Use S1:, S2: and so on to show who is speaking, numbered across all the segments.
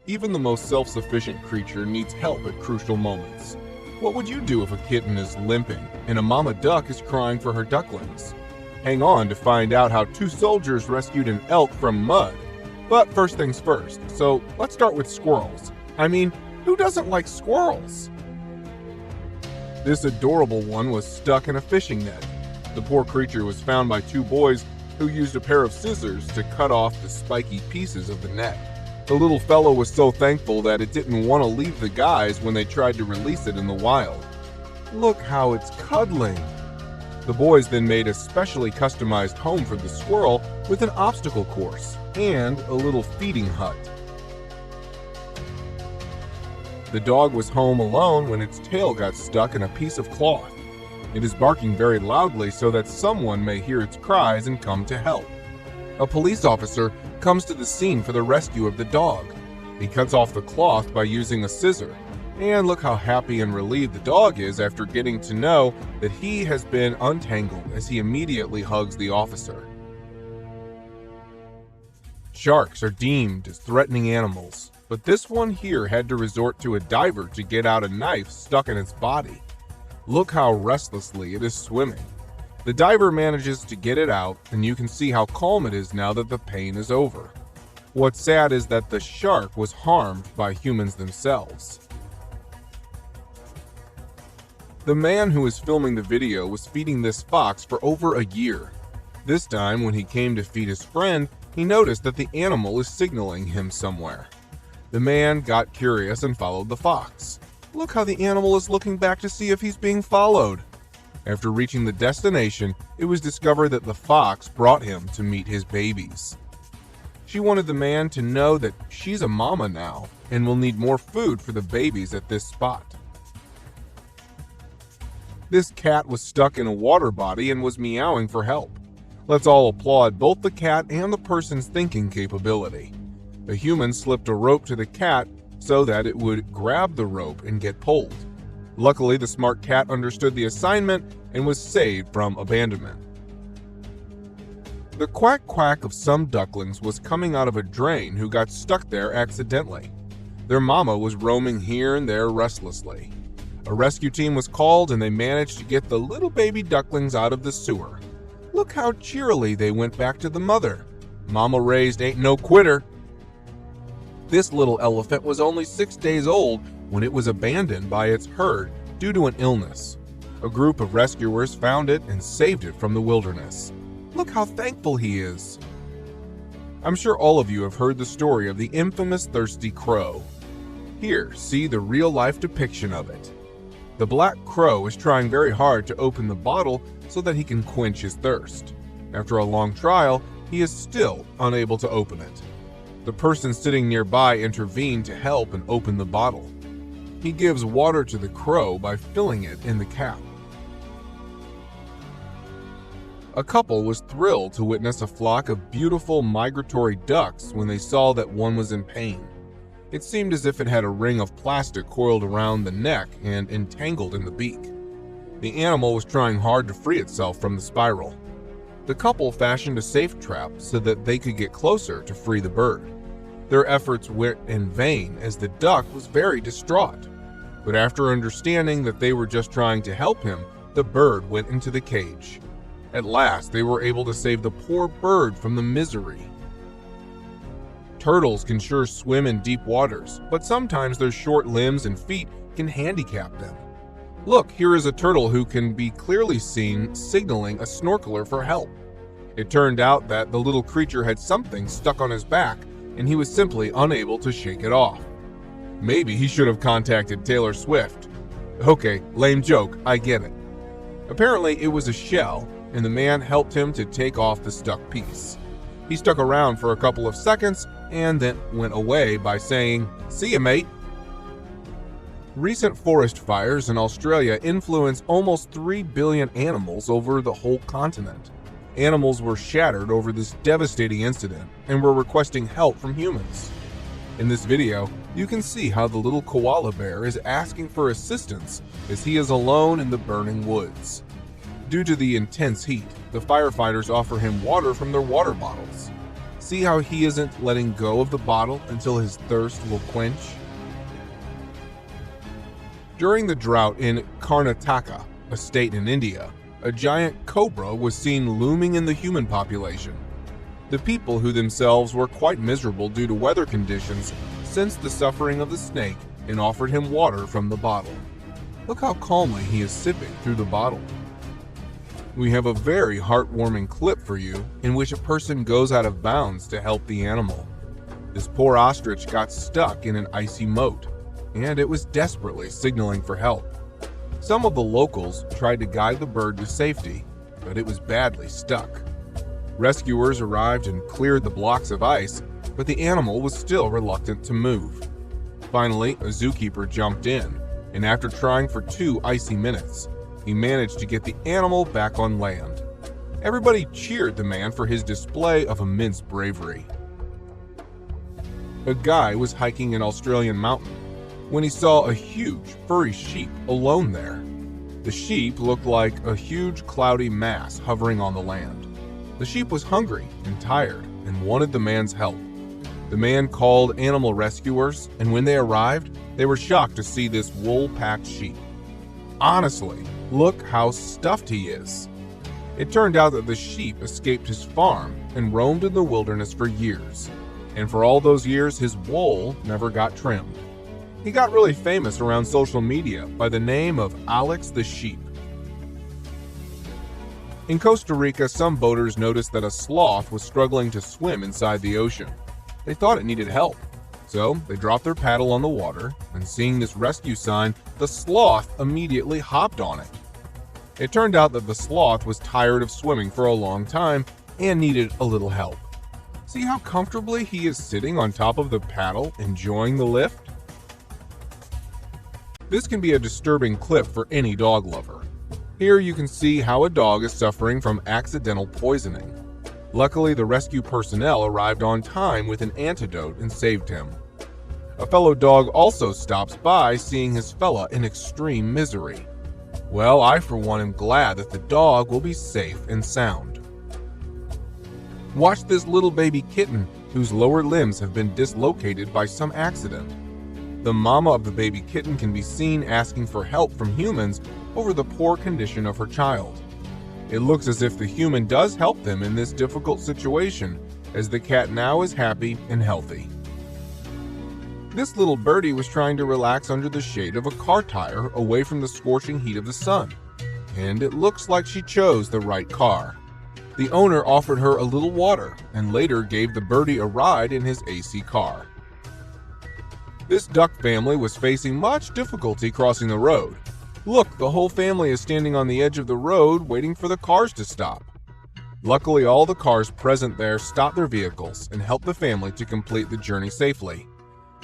S1: Even the most self-sufficient creature needs help at crucial moments. What would you do if a kitten is limping and a mama duck is crying for her ducklings? Hang on to find out how two soldiers rescued an elk from mud. But first things first, so let's start with squirrels. I mean, who doesn't like squirrels? This adorable one was stuck in a fishing net. The poor creature was found by two boys who used a pair of scissors to cut off the spiky pieces of the net. The little fellow was so thankful that it didn't want to leave the guys when they tried to release it in the wild. Look how it's cuddling. The boys then made a specially customized home for the squirrel with an obstacle course and a little feeding hut. The dog was home alone when its tail got stuck in a piece of cloth. It is barking very loudly so that someone may hear its cries and come to help. A police officer comes to the scene for the rescue of the dog. He cuts off the cloth by using a scissor. And look how happy and relieved the dog is after getting to know that he has been untangled as he immediately hugs the officer. Sharks are deemed as threatening animals, but this one here had to resort to a diver to get out a knife stuck in its body. Look how restlessly it is swimming. The diver manages to get it out, and you can see how calm it is now that the pain is over. What's sad is that the shark was harmed by humans themselves. The man who was filming the video was feeding this fox for over a year. This time, when he came to feed his friend, he noticed that the animal is signaling him somewhere. The man got curious and followed the fox. Look how the animal is looking back to see if he's being followed. After reaching the destination, it was discovered that the fox brought him to meet his babies. She wanted the man to know that she's a mama now and will need more food for the babies at this spot. This cat was stuck in a water body and was meowing for help. Let's all applaud both the cat and the person's thinking capability. The human slipped a rope to the cat so that it would grab the rope and get pulled. Luckily, the smart cat understood the assignment and was saved from abandonment. The quack quack of some ducklings was coming out of a drain who got stuck there accidentally. Their mama was roaming here and there restlessly. A rescue team was called and they managed to get the little baby ducklings out of the sewer. Look how cheerily they went back to the mother. Mama raised ain't no quitter. This little elephant was only 6 days old when it was abandoned by its herd due to an illness. A group of rescuers found it and saved it from the wilderness. Look how thankful he is. I'm sure all of you have heard the story of the infamous thirsty crow. Here, see the real-life depiction of it. The black crow is trying very hard to open the bottle so that he can quench his thirst. After a long trial, he is still unable to open it. The person sitting nearby intervened to help and open the bottle. He gives water to the crow by filling it in the cap. A couple was thrilled to witness a flock of beautiful migratory ducks when they saw that one was in pain. It seemed as if it had a ring of plastic coiled around the neck and entangled in the beak. The animal was trying hard to free itself from the spiral. The couple fashioned a safe trap so that they could get closer to free the bird. Their efforts went in vain as the duck was very distraught. But after understanding that they were just trying to help him, the bird went into the cage. At last, they were able to save the poor bird from the misery. Turtles can sure swim in deep waters, but sometimes their short limbs and feet can handicap them. Look, here is a turtle who can be clearly seen signaling a snorkeler for help. It turned out that the little creature had something stuck on his back, and he was simply unable to shake it off. Maybe he should have contacted Taylor Swift. Okay, lame joke, I get it. Apparently it was a shell, and the man helped him to take off the stuck piece. He stuck around for a couple of seconds and then went away by saying, "See ya, mate." Recent forest fires in Australia influence almost 3 billion animals over the whole continent. Animals were shattered over this devastating incident and were requesting help from humans. In this video, you can see how the little koala bear is asking for assistance as he is alone in the burning woods. Due to the intense heat, the firefighters offer him water from their water bottles. See how he isn't letting go of the bottle until his thirst will quench? During the drought in Karnataka, a state in India, a giant cobra was seen looming in the human population. The people, who themselves were quite miserable due to weather conditions, sensed the suffering of the snake and offered him water from the bottle. Look how calmly he is sipping through the bottle. We have a very heartwarming clip for you in which a person goes out of bounds to help the animal. This poor ostrich got stuck in an icy moat, and it was desperately signaling for help. Some of the locals tried to guide the bird to safety, but it was badly stuck. Rescuers arrived and cleared the blocks of ice, but the animal was still reluctant to move. Finally, a zookeeper jumped in, and after trying for 2 icy minutes, he managed to get the animal back on land. Everybody cheered the man for his display of immense bravery. A guy was hiking an Australian mountain when he saw a huge, furry sheep alone there. The sheep looked like a huge, cloudy mass hovering on the land. The sheep was hungry and tired and wanted the man's help. The man called animal rescuers, and when they arrived, they were shocked to see this wool-packed sheep. Honestly, look how stuffed he is. It turned out that the sheep escaped his farm and roamed in the wilderness for years. And for all those years, his wool never got trimmed. He got really famous around social media by the name of Alex the Sheep. In Costa Rica, some boaters noticed that a sloth was struggling to swim inside the ocean. They thought it needed help, so they dropped their paddle on the water, and seeing this rescue sign, the sloth immediately hopped on it. It turned out that the sloth was tired of swimming for a long time and needed a little help. See how comfortably he is sitting on top of the paddle, enjoying the lift? This can be a disturbing clip for any dog lover. Here you can see how a dog is suffering from accidental poisoning. Luckily, the rescue personnel arrived on time with an antidote and saved him. A fellow dog also stops by, seeing his fella in extreme misery. Well, I for one am glad that the dog will be safe and sound. Watch this little baby kitten whose lower limbs have been dislocated by some accident. The mama of the baby kitten can be seen asking for help from humans over the poor condition of her child. It looks as if the human does help them in this difficult situation, as the cat now is happy and healthy. This little birdie was trying to relax under the shade of a car tire away from the scorching heat of the sun, and it looks like she chose the right car. The owner offered her a little water and later gave the birdie a ride in his AC car. This duck family was facing much difficulty crossing the road. Look, the whole family is standing on the edge of the road waiting for the cars to stop. Luckily, all the cars present there stopped their vehicles and helped the family to complete the journey safely.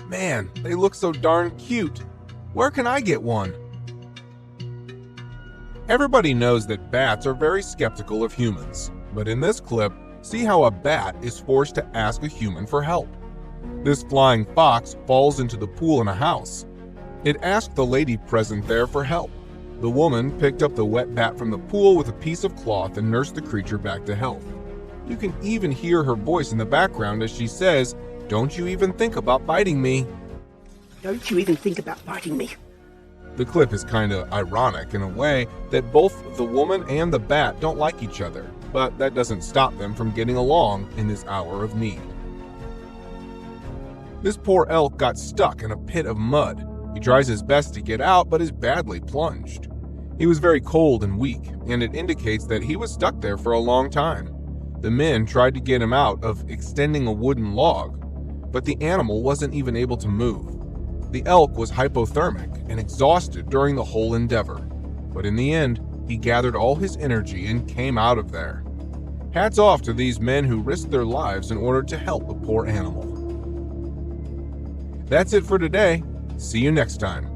S1: Man, they look so darn cute. Where can I get one? Everybody knows that bats are very skeptical of humans, but in this clip, see how a bat is forced to ask a human for help. This flying fox falls into the pool in a house. It asked the lady present there for help. The woman picked up the wet bat from the pool with a piece of cloth and nursed the creature back to health. You can even hear her voice in the background as she says, "Don't you even think about biting me."
S2: Don't you even think about biting me.
S1: The clip is kinda ironic in a way that both the woman and the bat don't like each other, but that doesn't stop them from getting along in this hour of need. This poor elk got stuck in a pit of mud. He tries his best to get out, but is badly plunged. He was very cold and weak, and it indicates that he was stuck there for a long time. The men tried to get him out of extending a wooden log, but the animal wasn't even able to move. The elk was hypothermic and exhausted during the whole endeavor, but in the end, he gathered all his energy and came out of there. Hats off to these men who risked their lives in order to help a poor animal. That's it for today. See you next time.